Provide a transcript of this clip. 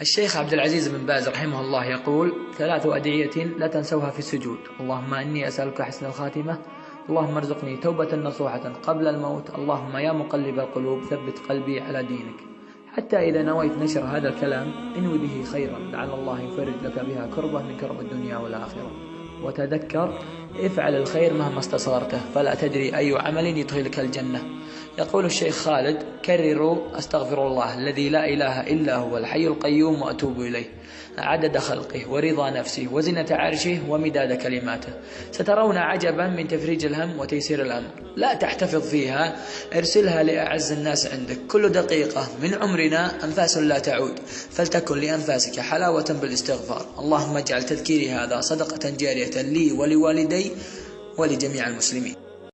الشيخ عبد العزيز بن باز رحمه الله يقول: 3 أدعية لا تنسوها في السجود: اللهم إني أسألك حسن الخاتمة، اللهم ارزقني توبة نصوحة قبل الموت، اللهم يا مقلب القلوب ثبت قلبي على دينك. حتى إذا نويت نشر هذا الكلام انوي به خيرا، لعل الله يفرج لك بها كربة من كرب الدنيا والآخرة. وتذكر: افعل الخير مهما استصغرته، فلا تدري أي عمل يدخلك الجنة. يقول الشيخ خالد: كرروا أستغفر الله الذي لا إله إلا هو الحي القيوم وأتوب إليه، عدد خلقه ورضا نفسه وزنة عرشه ومداد كلماته. سترون عجبا من تفريج الهم وتيسير الأمر. لا تحتفظ فيها، ارسلها لأعز الناس عندك. كل دقيقة من عمرنا أنفاس لا تعود، فلتكن لأنفاسك حلاوة بالاستغفار. اللهم اجعل تذكيري هذا صدقة جارية لي ولوالدي ولجميع المسلمين.